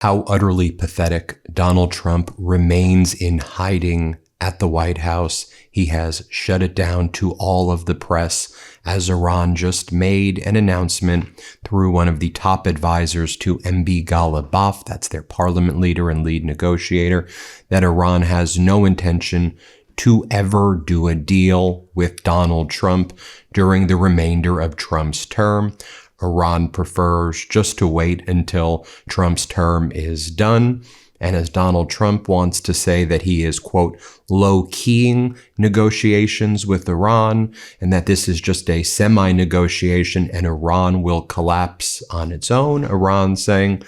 How utterly pathetic. Donald Trump remains in hiding at the White House. He has shut it down to all of the press as Iran just made an announcement through one of the top advisors to Meiselas, that's their parliament leader and lead negotiator, that Iran has no intention to ever do a deal with Donald Trump during the remainder of Trump's term. Iran prefers just to wait until Trump's term is done. And as Donald Trump wants to say that he is, quote, low-keying negotiations with Iran, and that this is just a semi-negotiation and Iran will collapse on its own, Iran saying,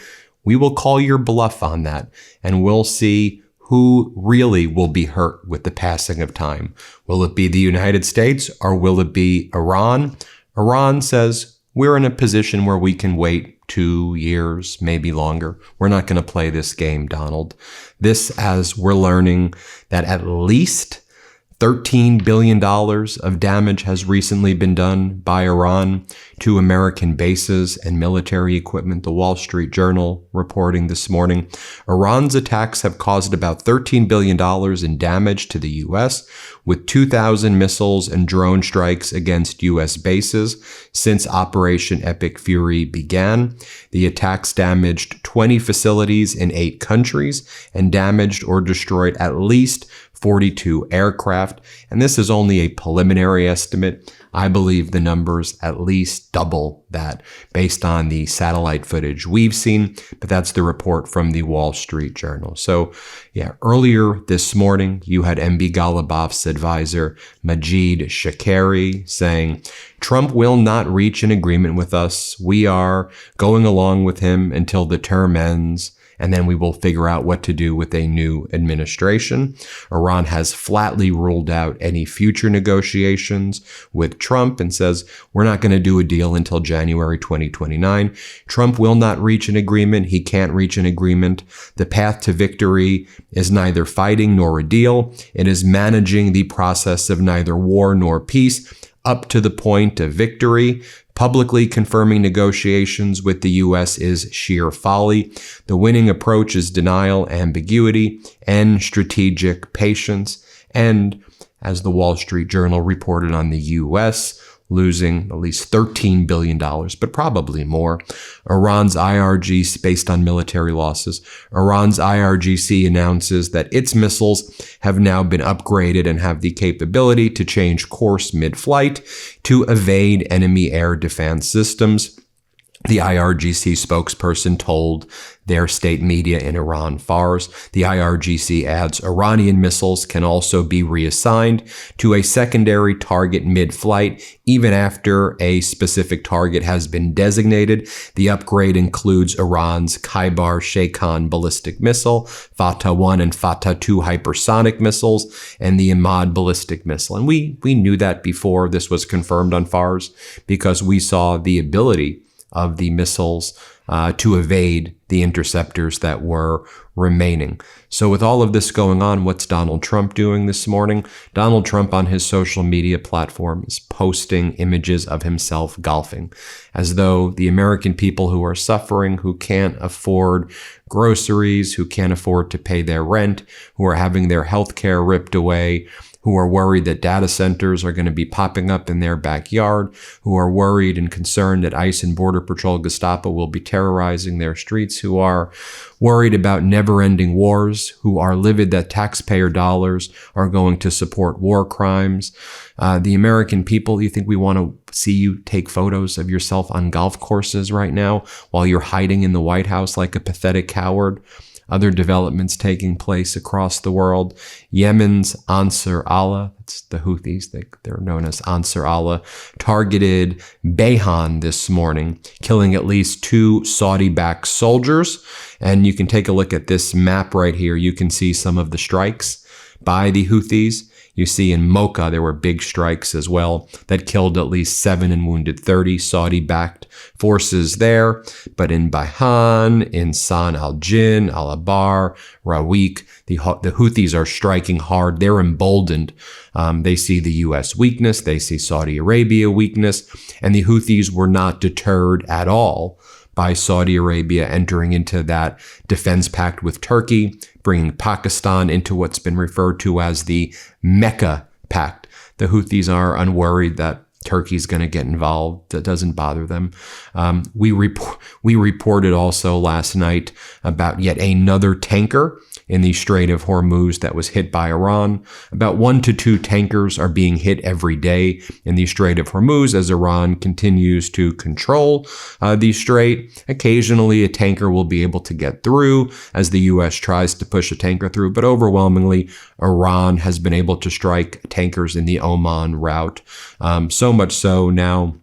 we will call your bluff on that, and we'll see who really will be hurt with the passing of time. Will it be the United States or will it be Iran? Iran says, we're in a position where we can wait 2 years, maybe longer. We're not going to play this game, Donald. This, as we're learning that at least $13 billion of damage has recently been done by Iran to American bases and military equipment. The Wall Street Journal reporting this morning, Iran's attacks have caused about $13 billion in damage to the U.S., with 2,000 missiles and drone strikes against U.S. bases since Operation Epic Fury began. The attacks damaged 20 facilities in 8 countries and damaged or destroyed at least 42 aircraft. And this is only a preliminary estimate. I believe the numbers at least double that based on the satellite footage we've seen, but that's the report from the Wall Street Journal. So yeah, earlier this morning, you had Meiselas' advisor, Majid Shakari, saying, Trump will not reach an agreement with us. We are going along with him until the term ends, and then we will figure out what to do with a new administration. Iran has flatly ruled out any future negotiations with Trump and says, we're not going to do a deal until January 2029. Trump will not reach an agreement. He can't reach an agreement. The path to victory is neither fighting nor a deal. It is managing the process of neither war nor peace up to the point of victory. Publicly confirming negotiations with the U.S. is sheer folly. The winning approach is denial, ambiguity, and strategic patience. And as the Wall Street Journal reported on the U.S., losing at least $13 billion, but probably more. Iran's IRGC, based on military losses, Iran's IRGC announces that its missiles have now been upgraded and have the capability to change course mid-flight to evade enemy air defense systems. The IRGC spokesperson told their state media in Iran, Fars. The IRGC adds Iranian missiles can also be reassigned to a secondary target mid-flight, even after a specific target has been designated. The upgrade includes Iran's Khaibar Sheikhan ballistic missile, Fatah 1 and Fatah 2 hypersonic missiles, and the Imad ballistic missile. And we knew that before this was confirmed on Fars because we saw the ability of the missiles to evade the interceptors that were remaining. So with all of this going on, what's Donald Trump doing this morning? Donald Trump on his social media platform is posting images of himself golfing, as though the American people who are suffering, who can't afford groceries, who can't afford to pay their rent, who are having their health care ripped away, who are worried that data centers are going to be popping up in their backyard, who are worried and concerned that ICE and Border Patrol Gestapo will be terrorizing their streets, who are worried about never-ending wars, who are livid that taxpayer dollars are going to support war crimes. The American people, you think we want to see you take photos of yourself on golf courses right now while you're hiding in the White House like a pathetic coward? Other developments taking place across the world. Yemen's Ansar Allah, that's the Houthis, they're known as Ansar Allah, targeted Bayhan this morning, killing at least 2 Saudi-backed soldiers. And you can take a look at this map right here. You can see some of the strikes by the Houthis. You see in Mocha, there were big strikes as well that killed at least 7 and wounded 30 Saudi-backed forces there. But in Bayhan, in San al-Jin, Al-Abar, Rawik, the Houthis are striking hard. They're emboldened. They see the U.S. weakness. They see Saudi Arabia weakness. And the Houthis were not deterred at all by Saudi Arabia entering into that defense pact with Turkey, bringing Pakistan into what's been referred to as the Mecca Pact. The Houthis are unworried that Turkey's going to get involved. That doesn't bother them. We reported also last night about yet another tanker in the Strait of Hormuz that was hit by Iran. About 1 to 2 tankers are being hit every day in the Strait of Hormuz as Iran continues to control the strait. Occasionally, a tanker will be able to get through as the U.S. tries to push a tanker through, but overwhelmingly, Iran has been able to strike tankers in the Oman route. So much so now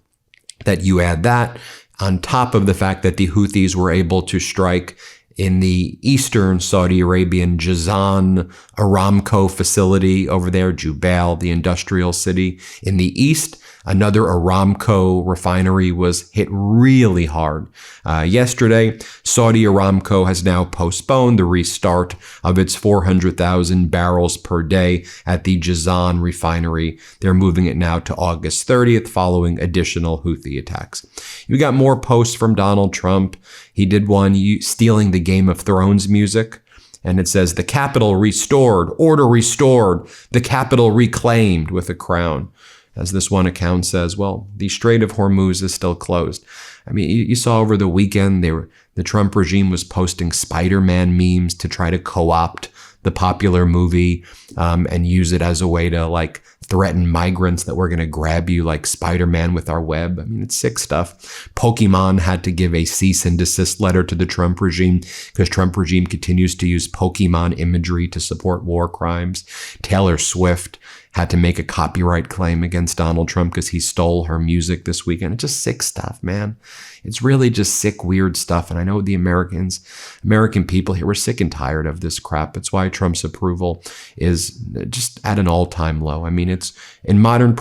that you add that on top of the fact that the Houthis were able to strike in the eastern Saudi Arabian Jazan Aramco facility over there, Jubail, the industrial city. In the east, another Aramco refinery was hit really hard. Yesterday, Saudi Aramco has now postponed the restart of its 400,000 barrels per day at the Jazan refinery. They're moving it now to August 30th following additional Houthi attacks. You got more posts from Donald Trump. He did one stealing the Game of Thrones music. And it says, the Capitol restored, order restored, the Capitol reclaimed with a crown. As this one account says, well, the Strait of Hormuz is still closed. I mean, you saw over the weekend, the Trump regime was posting Spider-Man memes to try to co-opt the popular movie and use it as a way to like threaten migrants that we're going to grab you like Spider-Man with our web. I mean, it's sick stuff. Pokemon had to give a cease and desist letter to the Trump regime because Trump regime continues to use Pokemon imagery to support war crimes. Taylor Swift had to make a copyright claim against Donald Trump because he stole her music this weekend. It's just sick stuff, man. It's really just sick, weird stuff. And I know the American people here, we're sick and tired of this crap. It's why Trump's approval is just at an all-time low. I mean, it's in modern,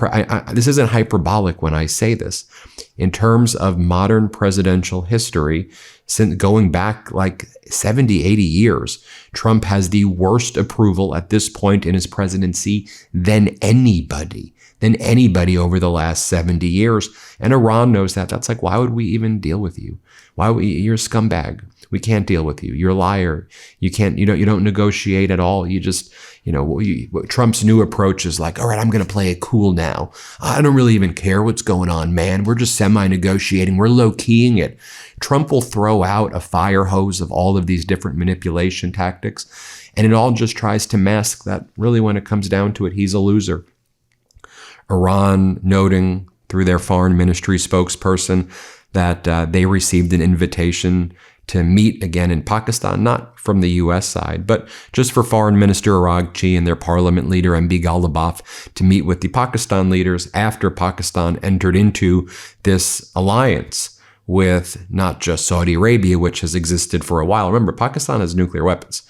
this isn't hyperbolic when I say this. In terms of modern presidential history, since going back like 70, 80 years, Trump has the worst approval at this point in his presidency than anybody over the last 70 years. And Iran knows that. That's like, why would we even deal with you? You're a scumbag. We can't deal with you. You're a liar. You don't negotiate at all. You just, Trump's new approach is like, all right, I'm going to play it cool now. I don't really even care what's going on, man. We're just semi-negotiating. We're low-keying it. Trump will throw out a fire hose of all of these different manipulation tactics. And it all just tries to mask that really when it comes down to it, he's a loser. Iran noting through their foreign ministry spokesperson that they received an invitation to meet again in Pakistan, not from the U.S. side, but just for Foreign Minister Araghchi and their parliament leader MB Ghalibaf to meet with the Pakistan leaders after Pakistan entered into this alliance with not just Saudi Arabia, which has existed for a while. Remember, Pakistan has nuclear weapons.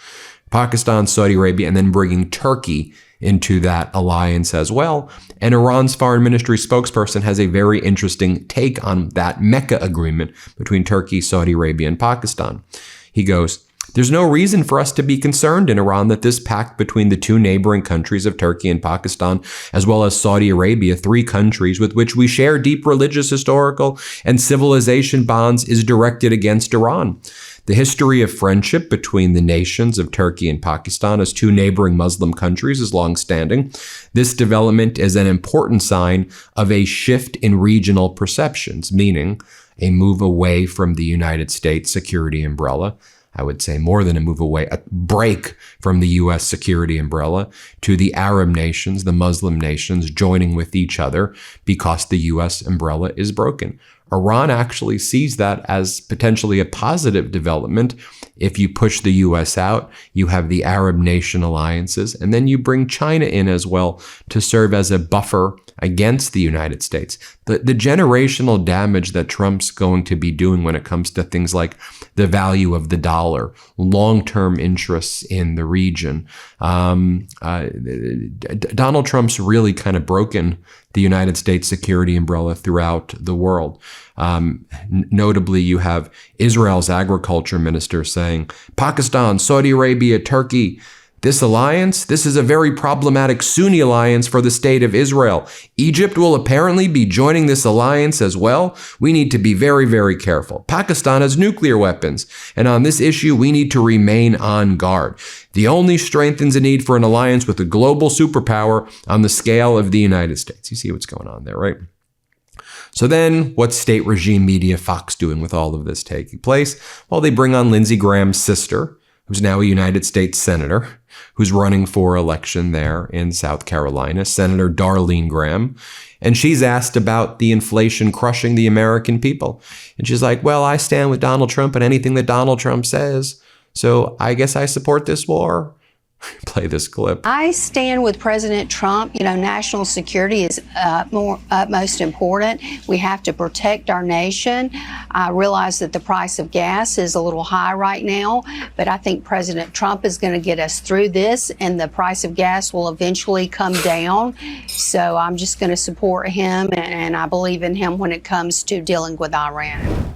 Pakistan, Saudi Arabia, and then bringing Turkey into that alliance as well. And Iran's foreign ministry spokesperson has a very interesting take on that Mecca agreement between Turkey, Saudi Arabia, and Pakistan. He goes, there's no reason for us to be concerned in Iran that this pact between the two neighboring countries of Turkey and Pakistan, as well as Saudi Arabia, 3 countries with which we share deep religious, historical, and civilization bonds, is directed against Iran. The history of friendship between the nations of Turkey and Pakistan as 2 neighboring Muslim countries is long-standing. This development is an important sign of a shift in regional perceptions, meaning a move away from the United States security umbrella. I would say more than a move away, a break from the U.S. security umbrella to the Arab nations, the Muslim nations joining with each other because the U.S. umbrella is broken. Iran actually sees that as potentially a positive development. If you push the U.S. out, you have the Arab nation alliances, and then you bring China in as well to serve as a buffer against the United States. The generational damage that Trump's going to be doing when it comes to things like the value of the dollar, long-term interests in the region. Donald Trump's really kind of broken the United States security umbrella throughout the world. Notably, you have Israel's agriculture minister saying, Pakistan, Saudi Arabia, Turkey, This alliance, this is a very problematic Sunni alliance for the state of Israel. Egypt will apparently be joining this alliance as well. We need to be very, very careful. Pakistan has nuclear weapons, and on this issue, we need to remain on guard. The only strengthens the need for an alliance with a global superpower on the scale of the United States. You see what's going on there, right? So then, what's state regime media Fox doing with all of this taking place? Well, they bring on Lindsey Graham's sister, who's now a United States senator, who's running for election there in South Carolina, Senator Darlene Graham. And she's asked about the inflation crushing the American people. And she's like, well, I stand with Donald Trump and anything that Donald Trump says. So I guess I support this war. Play this clip. I stand with President Trump. National security is most important. We have to protect our nation. I realize that the price of gas is a little high right now, but I think President Trump is going to get us through this, and the price of gas will eventually come down. So I'm just going to support him, and I believe in him when it comes to dealing with Iran.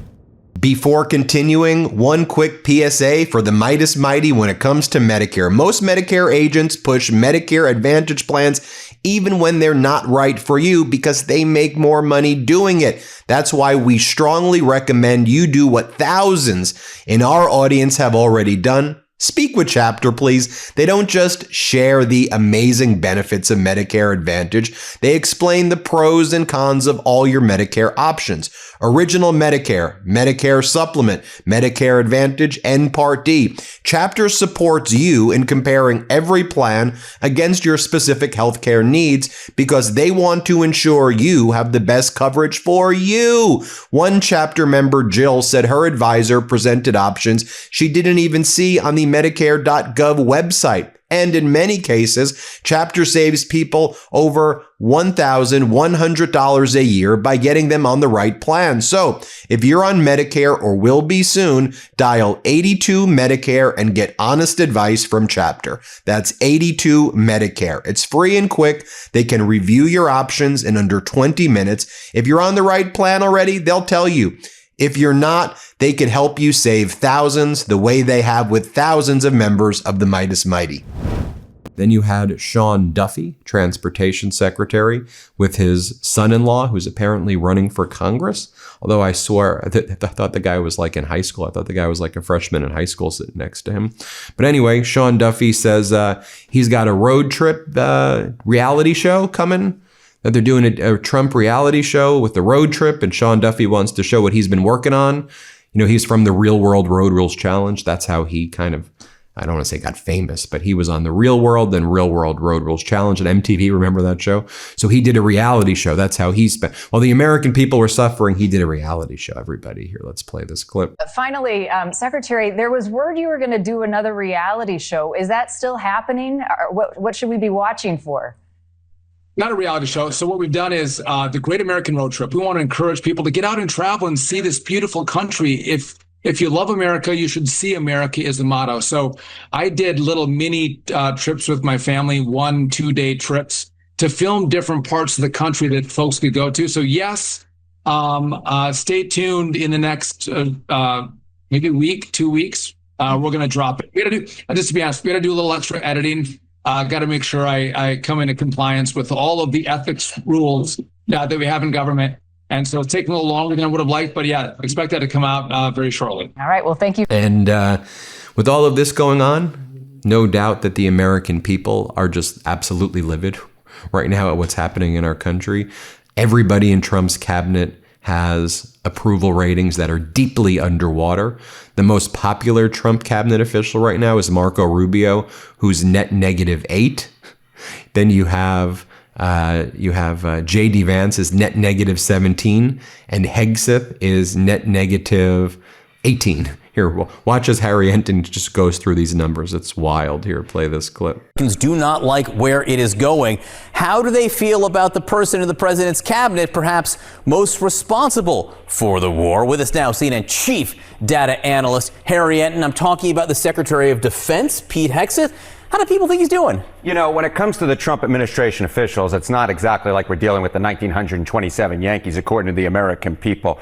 Before continuing, one quick PSA for the Meidas Mighty when it comes to Medicare. Most Medicare agents push Medicare Advantage plans even when they're not right for you because they make more money doing it. That's why we strongly recommend you do what thousands in our audience have already done. Speak with Chapter, please. They don't just share the amazing benefits of Medicare Advantage. They explain the pros and cons of all your Medicare options. Original Medicare, Medicare Supplement, Medicare Advantage, and Part D. Chapter supports you in comparing every plan against your specific healthcare needs because they want to ensure you have the best coverage for you. One Chapter member, Jill, said her advisor presented options she didn't even see on the Medicare.gov website. And in many cases, Chapter saves people over $1,100 a year by getting them on the right plan. So if you're on Medicare or will be soon, dial 82 Medicare and get honest advice from Chapter. That's 82 Medicare. It's free and quick. They can review your options in under 20 minutes. If you're on the right plan already, they'll tell you. If you're not, they can help you save thousands the way they have with thousands of members of the Meidas Mighty. Then you had Sean Duffy, Transportation Secretary, with his son-in-law, who's apparently running for Congress. Although I swear, I thought the guy was like in high school. I thought the guy was like a freshman in high school sitting next to him. But anyway, Sean Duffy says he's got a road trip reality show coming. That they're doing a Trump reality show with the road trip, and Sean Duffy wants to show what he's been working on. He's from the Real World Road Rules Challenge. That's how he kind of, I don't want to say got famous, but he was on the Real World, then Real World Road Rules Challenge at MTV. Remember that show? So he did a reality show. That's how he spent. While the American people were suffering, he did a reality show. Everybody here, let's play this clip. Finally, Secretary, there was word you were going to do another reality show. Is that still happening? Or what should we be watching for? Not a reality show. So what we've done is the Great American Road Trip. We want to encourage people to get out and travel and see this beautiful country. If you love America, you should see America is the motto. So I did little mini trips with my family, 1-2 day trips to film different parts of the country that folks could go to. So yes, stay tuned in the next maybe week, 2 weeks. We're going to drop it. We got to do, just to be honest, we got to do a little extra editing. Got to make sure I come into compliance with all of the ethics rules that we have in government. And so it's taking a little longer than I would have liked, but yeah, expect that to come out very shortly. All right, well, thank you. And with all of this going on, no doubt that the American people are just absolutely livid right now at what's happening in our country. Everybody in Trump's cabinet has approval ratings that are deeply underwater. The most popular Trump cabinet official right now is Marco Rubio, who's net -8. Then you have J.D. Vance is net -17, and Hegseth is net -18. Here, watch as Harry Enten just goes through these numbers. It's wild. Here, play this clip. Do not like where it is going. How do they feel about the person in the president's cabinet perhaps most responsible for the war? With us now, CNN chief data analyst Harry Enten. I'm talking about the Secretary of Defense, Pete Hegseth. How do people think he's doing? You know, when it comes to the Trump administration officials, it's not exactly like we're dealing with the 1927 Yankees, according to the American people.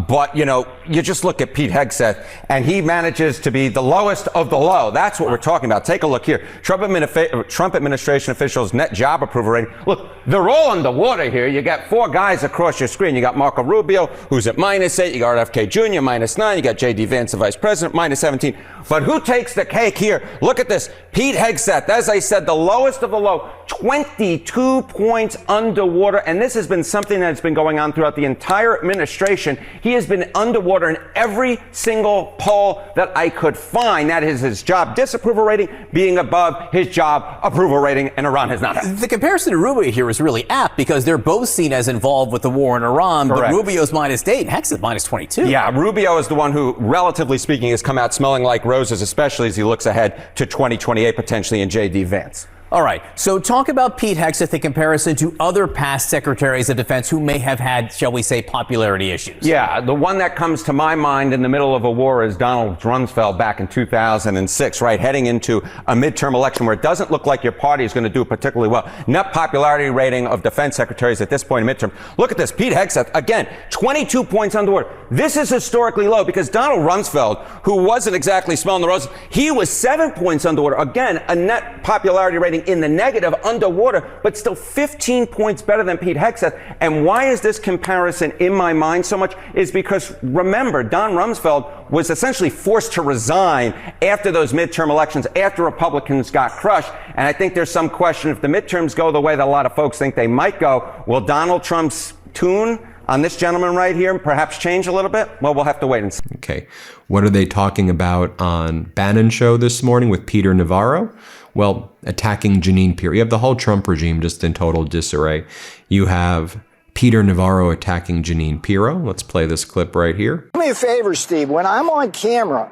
But, you know, you just look at Pete Hegseth, and he manages to be the lowest of the low. That's what we're talking about. Take a look here. Trump administration officials' net job approval rating. Look, they're all underwater here. You got four guys across your screen. You got Marco Rubio, who's at -8. You got RFK Jr., -9. You got J.D. Vance, the vice president, -17. But who takes the cake here? Look at this. Pete Hegseth, as I said, the lowest of the low, 22 points underwater. And this has been something that's been going on throughout the entire administration. He has been underwater in every single poll that I could find. That is his job disapproval rating being above his job approval rating, and Iran has not happened. The comparison to Rubio here is really apt because they're both seen as involved with the war in Iran, Correct. but Rubio's -8, Hegseth -22. Yeah, Rubio is the one who, relatively speaking, has come out smelling like roses, especially as he looks ahead to 2028, potentially in J.D. Vance. All right, so talk about Pete Hegseth in comparison to other past secretaries of defense who may have had, shall we say, popularity issues. Yeah, the one that comes to my mind in the middle of a war is Donald Rumsfeld back in 2006, right? Heading into a midterm election where it doesn't look like your party is going to do particularly well. Net popularity rating of defense secretaries at this point in midterm. Look at this. Pete Hegseth, again, 22 points underwater. This is historically low because Donald Rumsfeld, who wasn't exactly smelling the roses, he was 7 points underwater. Again, a net popularity rating in the negative underwater, but still 15 points better than Pete Hegseth. And why is this comparison in my mind so much? Is because, remember, Don Rumsfeld was essentially forced to resign after those midterm elections, after Republicans got crushed. And I think there's some question if the midterms go the way that a lot of folks think they might go, will Donald Trump's tune on this gentleman right here perhaps change a little bit? Well, we'll have to wait and see. Okay. What are they talking about on Bannon's show this morning with Peter Navarro? Well, attacking Jeanine Pirro. You have the whole Trump regime just in total disarray. You have Peter Navarro attacking Jeanine Pirro. Let's play this clip right here. Do me a favor, Steve. When I'm on camera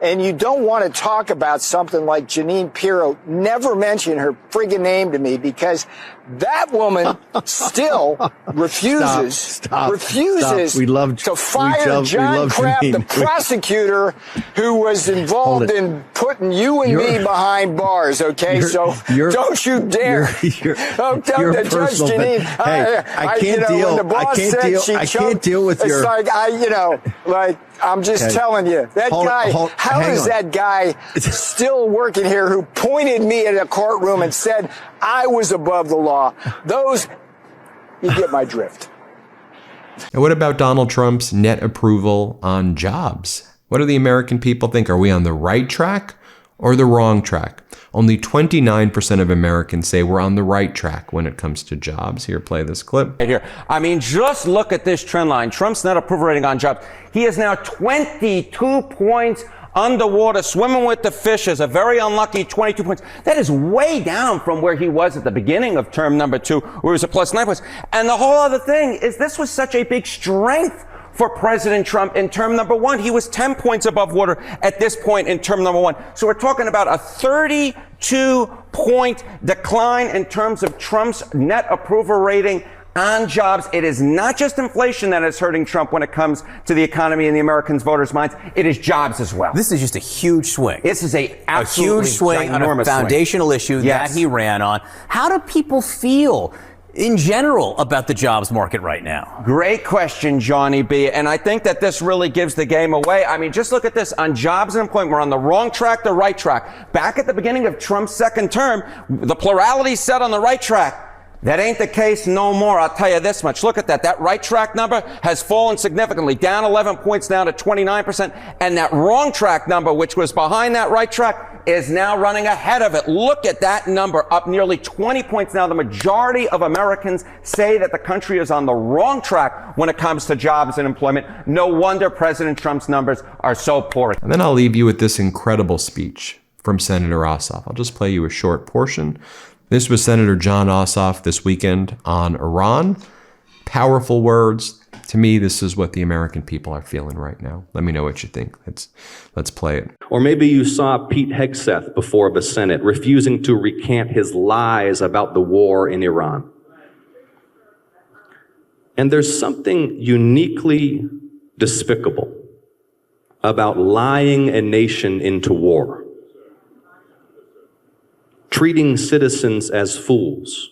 and you don't want to talk about something like Jeanine Pirro, never mention her friggin' name to me, because that woman still refuses Stop. We love to fire John Kraft, the prosecutor who was involved in putting you and me behind bars. Okay, so don't you dare don't judge Jeanine. Hey, I can't deal. I can't deal with your. It's like I'm just telling you, that guy. How is that guy still working here? Who pointed me at a courtroom and said I was above the law? Those, you get my drift. And what about Donald Trump's net approval on jobs? What do the American people think? Are we on the right track or the wrong track? Only 29% of Americans say we're on the right track when it comes to jobs. Here, play this clip. Right here. I mean, just look at this trend line. Trump's net approval rating on jobs. He is now 22 points underwater, swimming with the fishes, a very unlucky 22 points. That is way down from where he was at the beginning of term number 2, where he was a +9 points. And the whole other thing is this was such a big strength for President Trump in term number 1. He was 10 points above water at this point in term number 1. So we're talking about a 32-point decline in terms of Trump's net approval rating on jobs. It is not just inflation that is hurting Trump when it comes to the economy and the Americans' voters' minds. It is jobs as well. This is just a huge swing. This is a huge swing on a foundational issue that he ran on. How do people feel in general about the jobs market right now? Great question, Johnny B. And I think that this really gives the game away. I mean, just look at this. On jobs and employment, we're on the wrong track, the right track. Back at the beginning of Trump's second term, the plurality said on the right track. That ain't the case no more. I'll tell you this much. Look at that. That right track number has fallen significantly, down 11 points now to 29%. And that wrong track number, which was behind that right track, is now running ahead of it. Look at that number, up nearly 20 points now. The majority of Americans say that the country is on the wrong track when it comes to jobs and employment. No wonder President Trump's numbers are so poor. And then I'll leave you with this incredible speech from Senator Ossoff. I'll just play you a short portion. This was Senator John Ossoff this weekend on Iran. Powerful words. To me, this is what the American people are feeling right now. Let me know what you think. Let's play it. Or maybe you saw Pete Hegseth before the Senate refusing to recant his lies about the war in Iran. And there's something uniquely despicable about lying a nation into war. treating citizens as fools,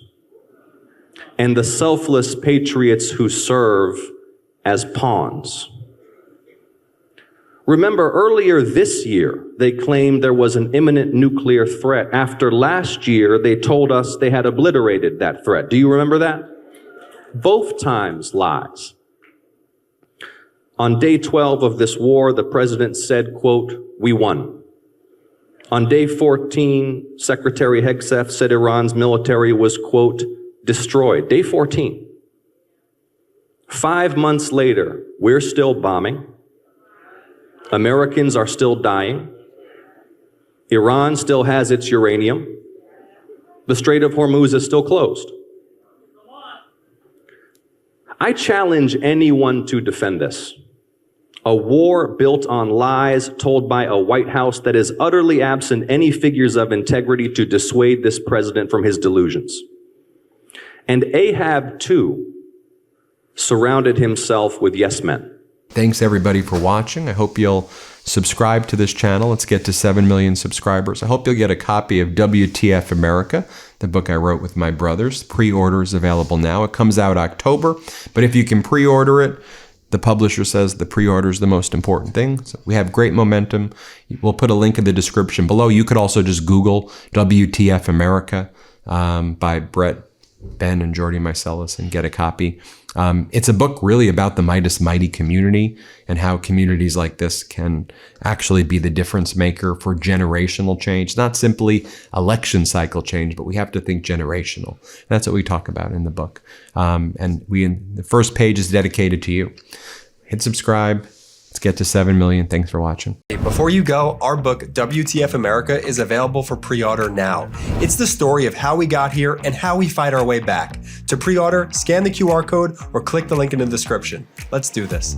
and the selfless patriots who serve as pawns. Remember, earlier this year, they claimed there was an imminent nuclear threat. After last year, they told us they had obliterated that threat. Do you remember that? Both times lies. On day 12 of this war, the president said, quote, "We won." On day 14, Secretary Hegseth said Iran's military was, quote, "destroyed." Day 14. 5 months later, we're still bombing. Americans are still dying. Iran still has its uranium. The Strait of Hormuz is still closed. I challenge anyone to defend this. A war built on lies told by a White House that is utterly absent any figures of integrity to dissuade this president from his delusions. And Ahab, too, surrounded himself with yes men. Thanks everybody for watching. I hope you'll subscribe to this channel. Let's get to 7 million subscribers. I hope you'll get a copy of WTF America, the book I wrote with my brothers. Pre-order is available now. It comes out October, but if you can pre-order it, the publisher says the pre-order is the most important thing. So we have great momentum. We'll put a link in the description below. You could also just Google WTF America by Brett, Ben, and Jordy Meiselas and get a copy. It's a book really about the Meidas Mighty community and how communities like this can actually be the difference maker for generational change. Not simply election cycle change, but we have to think generational. That's what we talk about in the book. And the first page is dedicated to you. Hit subscribe. Let's get to 7 million. Thanks for watching. Before you go, our book, WTF America, is available for pre-order now. It's the story of how we got here and how we fight our way back. To pre-order, scan the QR code or click the link in the description. Let's do this.